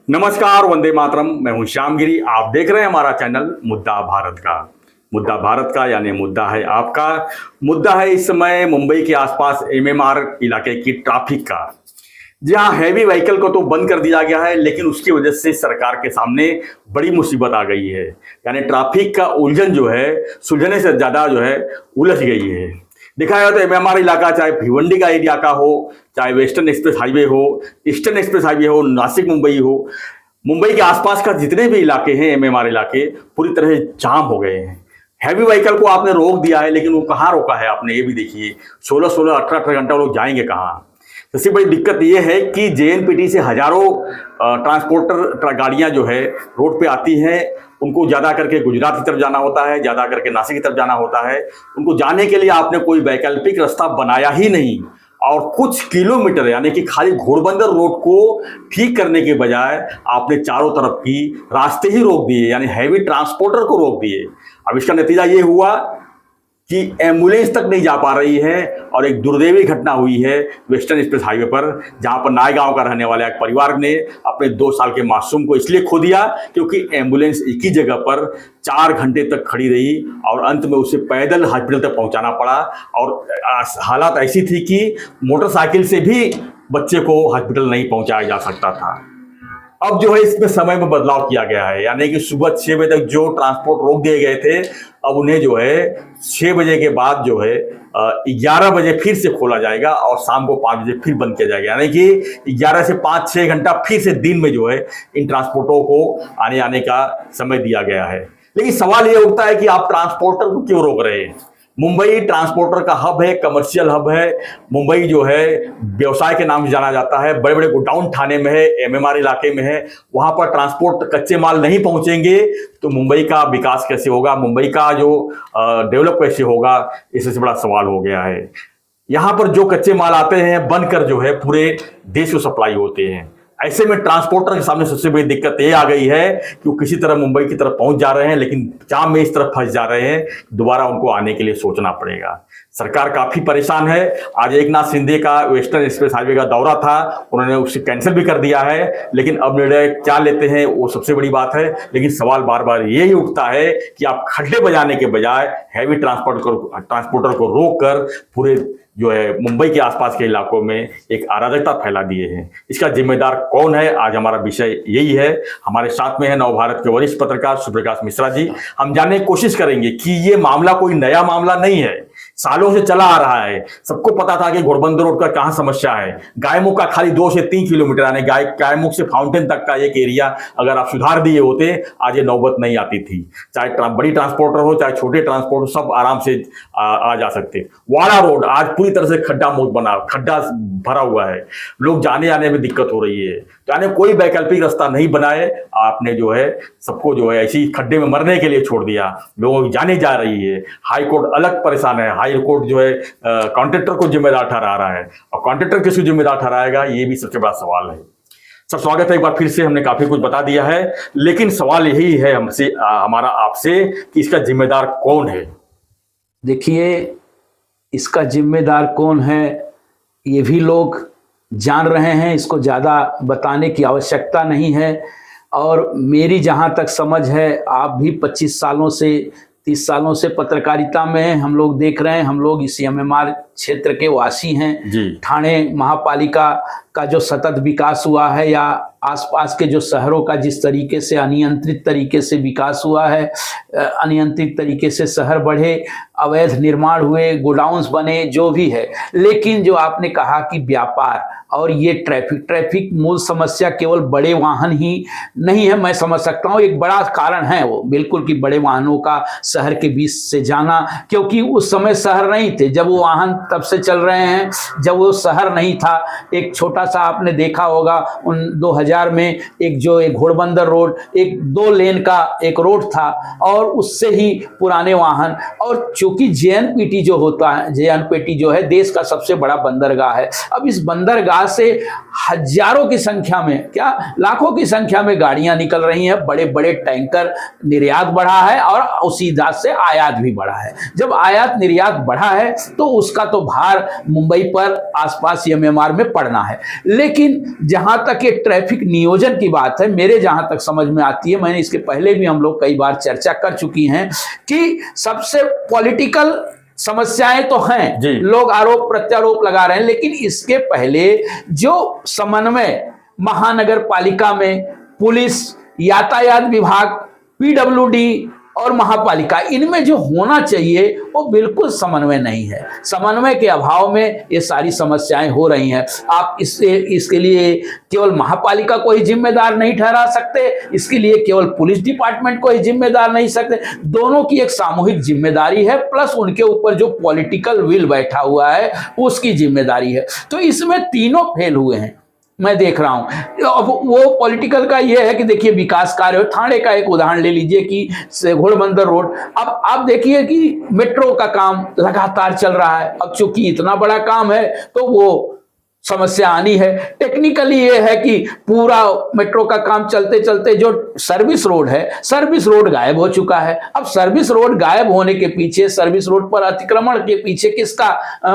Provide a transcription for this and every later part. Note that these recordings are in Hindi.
नमस्कार, वंदे मातरम। मैं हूं श्यामगिरी। आप देख रहे हैं हमारा चैनल मुद्दा भारत का। मुद्दा भारत का यानी मुद्दा है आपका। मुद्दा है इस समय मुंबई के आसपास एमएमआर इलाके की ट्रैफिक का, जहां हैवी व्हीकल को तो बंद कर दिया गया है, लेकिन उसकी वजह से सरकार के सामने बड़ी मुसीबत आ गई है। यानी ट्रैफिक का उलझन जो है सुलझने से ज़्यादा जो है उलझ गई है। देखा जाए तो एमएमआर इलाका, चाहे भिवंडी का एरिया का हो, चाहे वेस्टर्न एक्सप्रेस हाईवे हो, ईस्टर्न एक्सप्रेस हाईवे हो, नासिक मुंबई हो, मुंबई के आसपास का जितने भी इलाके हैं एमएमआर इलाके पूरी तरह जाम हो गए हैं। हैवी व्हीकल को आपने रोक दिया है, लेकिन वो कहाँ रोका है आपने, ये भी देखिए। 16-16, 18-18 घंटा लोग जाएंगे कहाँ। सबसे बड़ी दिक्कत ये है कि जेएनपीटी से हजारों ट्रांसपोर्टर गाड़ियां जो है रोड पे आती हैं। उनको ज़्यादा करके गुजरात की तरफ जाना होता है, ज़्यादा करके नासिक की तरफ जाना होता है। उनको जाने के लिए आपने कोई वैकल्पिक रास्ता बनाया ही नहीं, और कुछ किलोमीटर यानी कि खाली घोड़बंदर रोड को ठीक करने के बजाय आपने चारों तरफ की रास्ते ही रोक दिए, यानी हैवी ट्रांसपोर्टर को रोक दिए। अब इसका नतीजा ये हुआ कि एम्बुलेंस तक नहीं जा पा रही है, और एक दुर्दैवी घटना हुई है वेस्टर्न एक्सप्रेस हाईवे पर, जहां पर नायगांव का रहने वाला एक परिवार ने अपने 2 साल के मासूम को इसलिए खो दिया क्योंकि एम्बुलेंस एक ही जगह पर 4 घंटे तक खड़ी रही, और अंत में उसे पैदल हॉस्पिटल तक पहुंचाना पड़ा। और हालात ऐसी थी कि मोटरसाइकिल से भी बच्चे को हॉस्पिटल नहीं पहुंचाया जा सकता था। अब जो है इसमें समय में बदलाव किया गया है, यानी कि सुबह 6 बजे तक जो ट्रांसपोर्ट रोक दिए गए थे, अब उन्हें जो है 6 बजे के बाद जो है 11 बजे फिर से खोला जाएगा, और शाम को 5 बजे फिर बंद किया जाएगा। यानी कि 11 से 5-6 घंटा फिर से दिन में जो है इन ट्रांसपोर्टों को आने का समय दिया गया है। लेकिन सवाल ये उठता है कि आप ट्रांसपोर्टर को क्यों रोक रहे हैं। मुंबई ट्रांसपोर्टर का हब है, कमर्शियल हब है। मुंबई जो है व्यवसाय के नाम से जाना जाता है। बड़े बड़े गोडाउन थाने में है, एमएमआर इलाके में है। वहां पर ट्रांसपोर्ट कच्चे माल नहीं पहुंचेंगे तो मुंबई का विकास कैसे होगा, मुंबई का जो डेवलप कैसे होगा, इससे बड़ा सवाल हो गया है। यहाँ पर जो कच्चे माल आते हैं बनकर जो है पूरे देश को सप्लाई होते हैं। ऐसे में ट्रांसपोर्टर के सामने सबसे बड़ी दिक्कत ये आ गई है कि वो किसी तरह मुंबई की तरफ पहुंच जा रहे हैं, लेकिन जाम में इस तरफ फंस जा रहे हैं, दोबारा उनको आने के लिए सोचना पड़ेगा। सरकार काफी परेशान है। आज एकनाथ शिंदे का वेस्टर्न एक्सप्रेस हाईवे का दौरा था, उन्होंने उसे कैंसिल भी कर दिया है, लेकिन अब निर्णय क्या लेते हैं वो सबसे बड़ी बात है। लेकिन सवाल बार बार यही उठता है कि आप खड्डे बजाने के बजाय हैवी ट्रांसपोर्टर को रोक कर पूरे जो है मुंबई के आसपास के इलाकों में एक अराजकता फैला दिए हैं। इसका जिम्मेदार कौन है, आज हमारा विषय यही है। हमारे साथ में है नवभारत के वरिष्ठ पत्रकार सुप्रकाश मिश्रा जी। हम जानने की कोशिश करेंगे कि ये मामला कोई नया मामला नहीं है, सालों से चला आ रहा है। सबको पता था कि घोड़बंदर रोड का कहां समस्या है। गायमुख का खाली 2 से 3 किलोमीटर, यानी गायमुख से फाउंटेन तक का एक एरिया अगर आप सुधार दिए होते, आज ये नौबत नहीं आती थी। चाहे बड़ी ट्रांसपोर्टर हो चाहे छोटे ट्रांसपोर्टर, सब आराम से आ जा सकते। वाड़ा रोड आज पूरी तरह से खड्डा भरा हुआ है, लोग जाने आने में दिक्कत हो रही है। तो यानी कोई वैकल्पिक रास्ता नहीं बनाए, आपने जो है सबको जो है ऐसी खड्डे में मरने के लिए छोड़ दिया। लोगों की जाने जा रही है। हाई कोर्ट अलग परेशान है। हाई कोर्ट जो है कॉन्ट्रैक्टर को जिम्मेदार ठहरा रहा है, और कॉन्ट्रैक्टर किसको जिम्मेदार ठहराएगा, ये भी सबसे बड़ा सवाल है। सब स्वागत है एक बार फिर से। हमने काफी कुछ बता दिया है, लेकिन सवाल यही है हमारा आपसे कि इसका जिम्मेदार कौन है। देखिए, इसका जिम्मेदार कौन है ये भी लोग जान रहे हैं, इसको ज़्यादा बताने की आवश्यकता नहीं है। और मेरी जहाँ तक समझ है, आप भी 25 सालों से 30 सालों से पत्रकारिता में हैं, हम लोग देख रहे हैं। हम लोग इस एमएमआर क्षेत्र के वासी हैं। ठाणे महापालिका का जो सतत विकास हुआ है, या आसपास के जो शहरों का जिस तरीके से अनियंत्रित तरीके से विकास हुआ है, अनियंत्रित तरीके से शहर बढ़े, अवैध निर्माण हुए, गोडाउन्स बने, जो भी है। लेकिन जो आपने कहा कि व्यापार और ये ट्रैफिक मूल समस्या केवल बड़े वाहन ही नहीं है। मैं समझ सकता हूँ एक बड़ा कारण है वो, बिल्कुल, कि बड़े वाहनों का शहर के बीच से जाना, क्योंकि उस समय शहर नहीं थे। जब वो वाहन तब से चल रहे हैं जब वो शहर नहीं था। एक छोटा सा आपने देखा होगा उन 2000 में एक घोड़बंदर रोड, एक 2 लेन का एक रोड था, और उससे ही पुराने वाहन। और चूंकि जेएनपीटी जो होता है, जेएनपीटी जो है देश का सबसे बड़ा बंदरगाह है। अब इस बंदरगाह से हजारों की संख्या में, क्या लाखों की संख्या में गाड़ियां निकल रही हैं, बड़े बड़े टैंकर, निर्यात बढ़ा है और उसी हिसाब से आयात भी बढ़ा है। जब आयात निर्यात बढ़ा है तो उसका तो भार मुंबई पर आसपास एमएमआर में पड़ना है। लेकिन जहां तक ये ट्रैफिक नियोजन की बात है, मेरे जहां तक समझ में आती है, मैंने इसके पहले भी हम लोग कई बार चर्चा कर चुकी हैं कि सबसे पॉलिटिकल समस्याएं तो हैं, लोग आरोप प्रत्यारोप लगा रहे हैं, लेकिन इसके पहले जो समन्वय महानगर पालिका में पुलिस, यातायात विभाग, पीडब्ल्यूडी और महापालिका, इनमें जो होना चाहिए वो बिल्कुल समन्वय नहीं है। समन्वय के अभाव में ये सारी समस्याएं हो रही हैं। आप इसके लिए केवल महापालिका को ही जिम्मेदार नहीं ठहरा सकते, इसके लिए केवल पुलिस डिपार्टमेंट को ही जिम्मेदार नहीं सकते, दोनों की एक सामूहिक जिम्मेदारी है, प्लस उनके ऊपर जो पॉलिटिकल विल बैठा हुआ है उसकी जिम्मेदारी है। तो इसमें तीनों फेल हुए हैं, मैं देख रहा हूं। अब वो पॉलिटिकल का ये है कि देखिए विकास कार्य, थाने का एक उदाहरण ले लीजिए कि घोड़बंदर रोड, अब आप देखिए कि मेट्रो का काम लगातार चल रहा है। अब चूंकि इतना बड़ा काम है तो वो समस्या आनी है। टेक्निकली ये है कि पूरा मेट्रो का काम चलते चलते जो सर्विस रोड है, सर्विस रोड गायब हो चुका है। अब सर्विस रोड गायब होने के पीछे, सर्विस रोड पर अतिक्रमण के पीछे किसका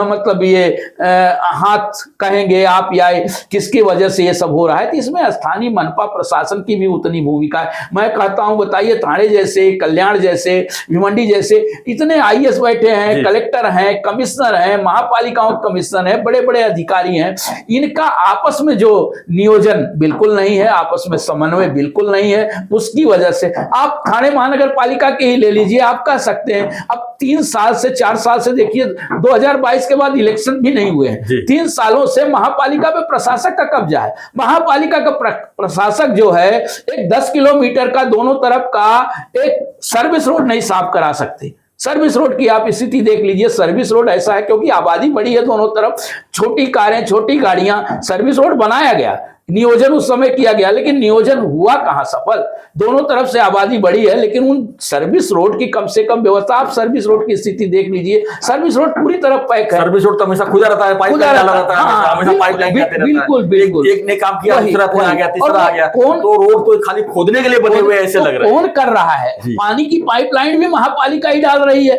मतलब ये हाथ कहेंगे आप, या किसकी वजह से ये सब हो रहा है? तो इसमें स्थानीय मनपा प्रशासन की भी उतनी भूमिका है। मैं कहता हूं, बताइए, थाने जैसे, कल्याण जैसे, भिवंडी जैसे इतने आईएएस बैठे हैं, कलेक्टर हैं, कमिश्नर हैं, महापालिकाओं के कमिश्नर हैं, बड़े बड़े अधिकारी हैं, इनका आपस में जो नियोजन बिल्कुल नहीं है, आपस में समन्वय बिल्कुल नहीं है। उसकी वजह से आप थाने महानगर पालिका के ही ले लीजिए, आप कह सकते हैं अब 3 साल से 4 साल से, देखिए 2022 के बाद इलेक्शन भी नहीं हुए हैं, 3 सालों से महापालिका पे प्रशासक का कब्जा है। महापालिका का प्रशासक जो है एक 10 किलोमीटर का दोनों तरफ का एक सर्विस रोड नहीं साफ करा सकते। सर्विस रोड की आप स्थिति देख लीजिए। सर्विस रोड ऐसा है क्योंकि आबादी बड़ी है दोनों तरफ, छोटी कारें, छोटी गाड़ियां, सर्विस रोड बनाया गया, नियोजन उस समय किया गया, लेकिन नियोजन हुआ कहां सफल? दोनों तरफ से आबादी बड़ी है, लेकिन उन सर्विस रोड की कम से कम व्यवस्था, आप सर्विस रोड की स्थिति देख लीजिए, सर्विस रोड पूरी तरह पैक है। सर्विस रोड तो हमेशा खुदा रहता है, पाइपलाइन डाला रहता है, हमेशा पाइपलाइन जाते रहता है। बिल्कुल बिल्कुल, एक ने काम किया, दूसरा आ गया, तीसरा आ गया, तो रोड तो खाली खोदने के लिए बने हुए ऐसे लग रहे हैं। कौन कर रहा है? पानी की पाइपलाइन भी महापालिका ही डाल रही है,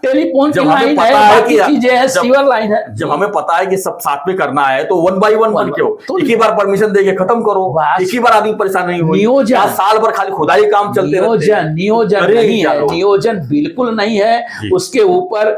टेलीफोन की लाइन है, चीजें है, सीवर लाइन है। जब हमें पता है कि सब साथ में करना है तो 1 by 1 बन के एक ही बार परमिशन देके खत्म करो, एक ही बार आदमी परेशान नहीं हो। नियोजन, साल भर खाली खुदाई काम चलते रहते हैं। नियोजन नहीं है, नियोजन बिल्कुल नहीं है। उसके ऊपर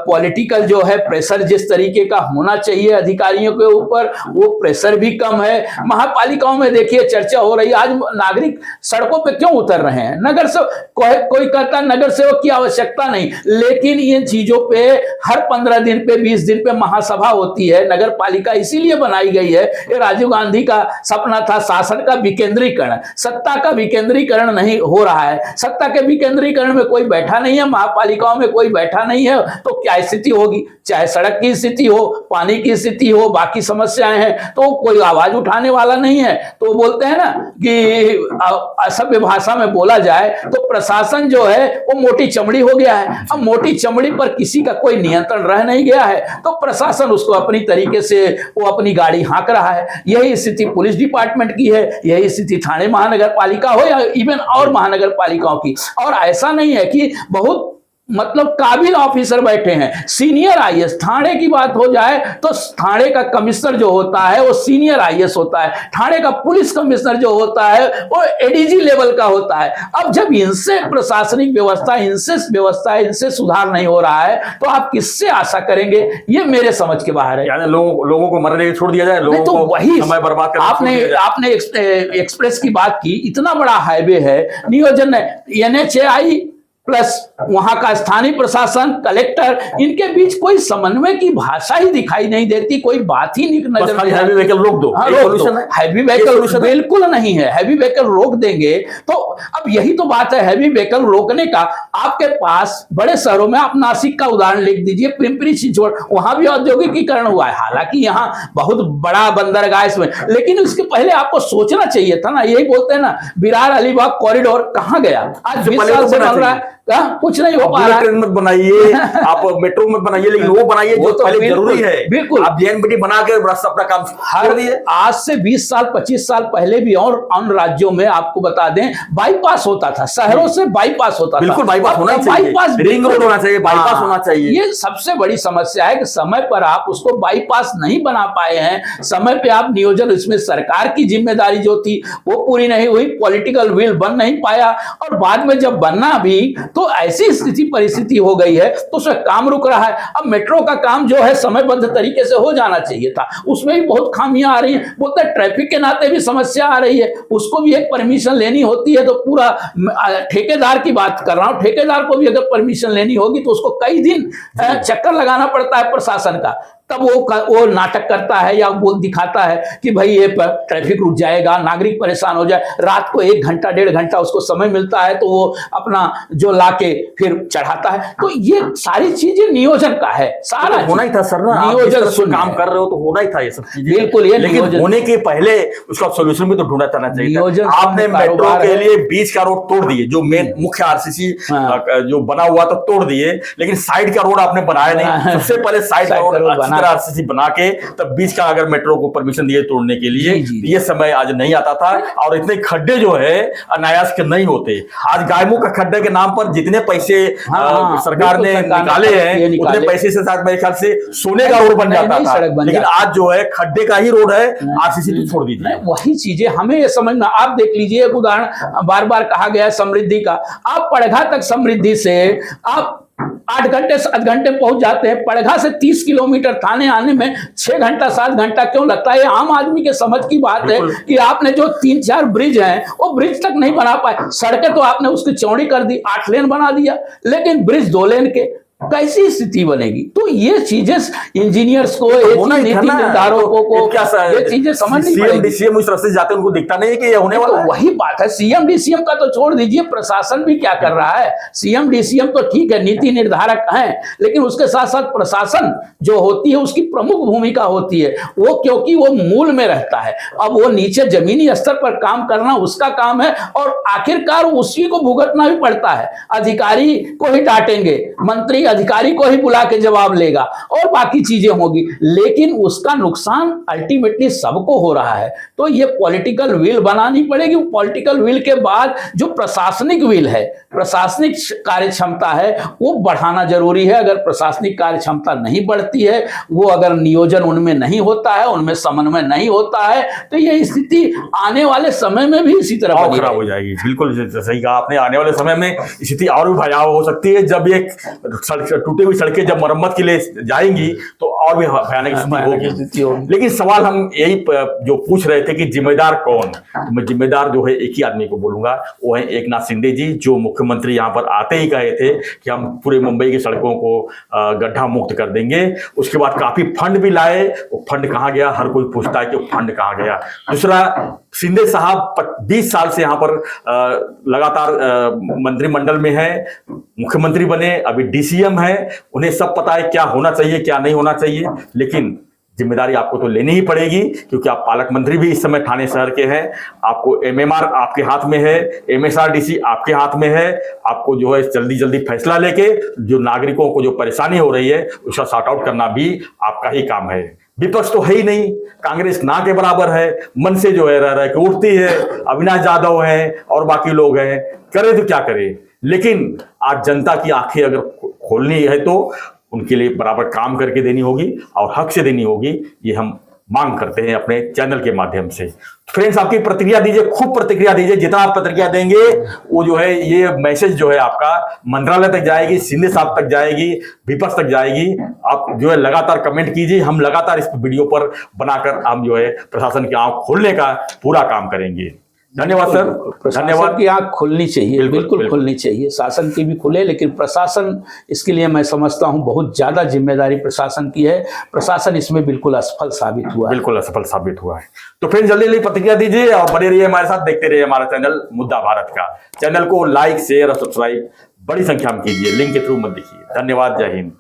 पॉलिटिकल जो है प्रेशर जिस तरीके का होना चाहिए अधिकारियों के ऊपर, वो प्रेशर भी कम है। महापालिकाओं में देखिए चर्चा हो रही है, आज नागरिक सड़कों पे क्यों उतर रहे हैं? नगर से कोई कहता नगर सेवक की आवश्यकता नहीं, लेकिन इन चीजों पे हर 15 दिन पे, 20 दिन पे महासभा होती है। नगर पालिका इसीलिए बनाई गई है, ये राजीव गांधी का सपना था, शासन का विकेंद्रीकरण, सत्ता का विकेंद्रीकरण नहीं हो रहा है। सत्ता के विकेंद्रीकरण में कोई बैठा नहीं है, महापालिकाओं में कोई बैठा नहीं है, तो क्या स्थिति होगी? चाहे सड़क की स्थिति हो, पानी की स्थिति हो, बाकी समस्याएं हैं, तो कोई आवाज उठाने वाला नहीं है। तो बोलते हैं ना कि सभ्य भाषा में बोला जाए तो प्रशासन जो है वो मोटी चमड़ी हो गया है। अब मोटी चमड़ी पर किसी का कोई नियंत्रण रह नहीं गया है, तो प्रशासन उसको अपनी तरीके से वो अपनी गाड़ी हाँक रहा है। यही स्थिति पुलिस डिपार्टमेंट की है, यही स्थिति थाने महानगर पालिका हो या इवन और महानगर पालिकाओं की। और ऐसा नहीं है कि बहुत मतलब काबिल ऑफिसर बैठे हैं, सीनियर आईएएस। थाने की बात हो जाए तो थाने का कमिश्नर जो होता है वो सीनियर आईएएस होता है, थाने का पुलिस कमिश्नर जो होता है वो एडीजी लेवल का होता है। अब जब इनसे प्रशासनिक व्यवस्था, इनसे सुधार नहीं हो रहा है तो आप किससे आशा करेंगे? ये मेरे समझ के बाहर है। यानी लोगों को मरने छोड़ दिया जाए, लोगों तो को वही समय बर्बाद करना। आपने एक्सप्रेस की बात की, इतना बड़ा हाईवे है, नियोजन NHAI प्लस वहां का स्थानीय प्रशासन, कलेक्टर, इनके बीच कोई समन्वय की भाषा ही दिखाई नहीं देती, कोई बात ही नहीं नजर नहीं। हैवी व्हीकल रोक दो, हैवी व्हीकल बिल्कुल नहीं है। हैवी व्हीकल रोक देंगे तो अब यही तो बात है, हैवी व्हीकल रोकने का आपके पास बड़े शहरों में, आप नासिक का उदाहरण लिख दीजिए, पिंपरी चिंचवड, वहां भी औद्योगिकीकरण हुआ है। हालांकि यहाँ बहुत बड़ा बंदरगाह इसमें, लेकिन उसके पहले आपको सोचना चाहिए था ना। यही बोलते हैं ना, विरार अलीबाग कॉरिडोर कहां गया? आज 20 साल से बन रहा है, कुछ नहीं हो पा रहा है। ट्रेन मत बनाइए, आप मेट्रो मत बनाइए, लेकिन वो बनाइए जो तो पहले जरूरी है। बिल्कुल आप जेएनपीटी बना के बस अपना काम कर दिए। आज से 20 साल 25 साल पहले भी और अन्य राज्यों में आपको बता दें बाईपास होता था, शहरों से बाईपास होता था। बिल्कुल बाईपास होना चाहिए, रिंग रोड होना चाहिए, बाईपास होना चाहिए। ये सबसे बड़ी समस्या है कि समय पर आप उसको बाईपास नहीं बना पाए हैं, समय पे आप नियोजन, इसमें सरकार की जिम्मेदारी जो थी वो पूरी नहीं हुई, पॉलिटिकल विल बन नहीं पाया, और बाद में जब बनना भी तो ऐसी स्थिति परिस्थिति हो गई है तो उसमें काम रुक रहा है। अब मेट्रो का काम जो है समयबद्ध तरीके से हो जाना चाहिए था, उसमें भी बहुत खामियां आ रही हैं। बोलते हैं ट्रैफिक के नाते भी समस्या आ रही है, उसको भी एक परमिशन लेनी होती है, तो पूरा ठेकेदार की बात कर रहा हूं, ठेकेदार को भी अगर परमिशन लेनी होगी तो उसको कई दिन चक्कर लगाना पड़ता है प्रशासन का, तब वो नाटक करता है या वो दिखाता है कि भाई ये ट्रैफिक रुक जाएगा, नागरिक परेशान हो जाए। रात को 1 घंटा 1.5 घंटा उसको समय मिलता है तो वो अपना जो लाके फिर चढ़ाता है। तो ये सारी चीजें नियोजन का है, सारा तो होना ही था सर ना, नियोजन काम कर रहे हो तो होना ही था ये सब चीजें। बिल्कुल, ये लेकिन होने के पहले उसका सोल्यूशन भी तो ढूंढा जाना चाहिए। आपने मेट्रो के लिए बीच का रोड तोड़ दिए, जो मेन मुख्य आरसीसी जो बना हुआ था तोड़ दिए, लेकिन साइड का रोड आपने बनाया नहीं। सबसे पहले साइड का रोड आरसीसी बना के तब बीच का अगर मेट्रो को परमिशन दिए तोड़ने के लिए, ये समय आज नहीं आता था। और इतने खड्डे जो है अनायास के नहीं होते। आज गायमू का खड्डे के नाम पर जितने पैसे सरकार ने निकाले हैं, उतने पैसे से साथ मेरे ख्याल से सोने का रोड बन जाता था, लेकिन आज जो है खड्डे का ही रोड है, आरसीसी तो छोड़ दीजिए। वही चीजें हमें ये समझना। आप देख लीजिए एक उदाहरण बार बार कहा गया है समृद्धि का, आप पड़घा तक समृद्धि से आप 8 घंटे 7 घंटे पहुंच जाते हैं, पड़घा से 30 किलोमीटर थाने आने में 6 घंटा 7 घंटा क्यों लगता है? ये आम आदमी के समझ की बात है कि आपने जो 3-4 ब्रिज हैं वो ब्रिज तक नहीं बना पाए। सड़कें तो आपने उसकी चौड़ी कर दी, 8 लेन बना दिया, लेकिन ब्रिज 2 लेन के, कैसी स्थिति बनेगी? तो ये चीजें इंजीनियर्स को, नीति निर्धारकों को ये चीजें समझनी पड़ेगी। डीसीएम उस रास्ते जाते हैं, उनको दिखता नहीं है कि ये होने वाला है। वही बात है, सीएम डीसीएम का तो छोड़ दीजिए, प्रशासन भी क्या कर रहा है? सीएम डीसीएम तो ठीक है, नीति निर्धारक हैं, लेकिन उसके साथ साथ प्रशासन जो होती है उसकी प्रमुख भूमिका होती है, वो क्योंकि वो मूल में रहता है। अब वो नीचे जमीनी स्तर पर काम करना उसका काम है, और आखिरकार उसी को भुगतना भी पड़ता है। अधिकारी को ही डांटेंगे, मंत्री अधिकारी को ही बुला के जवाब लेगा, और बाकी चीजें होगी, लेकिन उसका नुकसान अल्टीमेटली सबको हो रहा है। तो ये पॉलिटिकल विल बनानी पड़ेगी। पॉलिटिकल विल के बाद जो प्रशासनिक विल है, प्रशासनिक कार्य क्षमता है, वो बढ़ाना जरूरी है। अगर प्रशासनिक कार्य क्षमता नहीं बढ़ती है, वो अगर नियोजन उनमें नहीं होता है, उनमें समन्वय नहीं होता है, तो ये स्थिति आने वाले समय में भी इसी तरह खराब हो जाएगी। बिल्कुल सही कहा आपने, आने वाले समय में स्थिति और भी भयावह हो सकती है। जब ये टूटी हुई सड़कें जब मरम्मत के लिए जाएंगी तो और भी भयानक स्थिति होगी। लेकिन सवाल हम यही जो पूछ रहे थे कि जिम्मेदार कौन? तो मैं जिम्मेदार जो है एक ही आदमी को बोलूंगा, वो है एकनाथ शिंदे जी, जो मुख्यमंत्री यहाँ पर आते ही कहे थे कि हम पूरे मुंबई की सड़कों को गड्ढा मुक्त कर देंगे। उसके बाद काफी फंड भी लाए, वो फंड कहाँ गया? हर कोई पूछता है कि वो फंड कहाँ गया। दूसरा, शिंदे साहब 20 साल से यहाँ पर लगातार मंत्रिमंडल में है, मुख्यमंत्री बने, अभी डीसीएम है, उन्हें सब पता है क्या होना चाहिए क्या नहीं होना चाहिए। लेकिन जिम्मेदारी आपको तो लेनी ही पड़ेगी, क्योंकि आप पालक मंत्री भी इस समय थाने शहर के हैं। आपको एमएमआर आपके हाथ में है, एमएसआरडीसी आपके हाथ में है। आपको जो है जल्दी जल्दी फैसला लेके जो नागरिकों को जो परेशानी हो रही है उसका सॉर्ट आउट करना भी आपका ही काम है। विपक्ष तो है ही नहीं, कांग्रेस ना के बराबर है, मन से जो है रह के उठती है, अविनाश यादव है और बाकी लोग हैं, करे तो क्या करे। लेकिन आज जनता की आंखें अगर खोलनी है तो उनके लिए बराबर काम करके देनी होगी और हक से देनी होगी, ये हम मांग करते हैं अपने चैनल के माध्यम से। फ्रेंड्स, आपकी प्रतिक्रिया दीजिए, खूब प्रतिक्रिया दीजिए। जितना आप प्रतिक्रिया देंगे वो जो है ये मैसेज जो है आपका मंत्रालय तक जाएगी, शिंदे साहब तक जाएगी, विपक्ष तक जाएगी। आप जो है लगातार कमेंट कीजिए, हम लगातार इस वीडियो पर बनाकर हम जो है प्रशासन की आंख खोलने का पूरा काम करेंगे। धन्यवाद सर, धन्यवाद। की आंख खुलनी चाहिए, बिल्कुल खुलनी चाहिए, शासन की भी खुले, लेकिन प्रशासन, इसके लिए मैं समझता हूं बहुत ज्यादा जिम्मेदारी प्रशासन की है। प्रशासन इसमें बिल्कुल असफल साबित हुआ है, बिल्कुल असफल साबित हुआ है। तो फिर जल्दी जल्दी प्रतिक्रिया दीजिए और बने रहिए हमारे साथ, देखते रहिए हमारा चैनल मुद्दा भारत का। चैनल को लाइक शेयर और सब्सक्राइब बड़ी संख्या में कीजिए, लिंक के थ्रू मत देखिए। धन्यवाद, जय हिंद।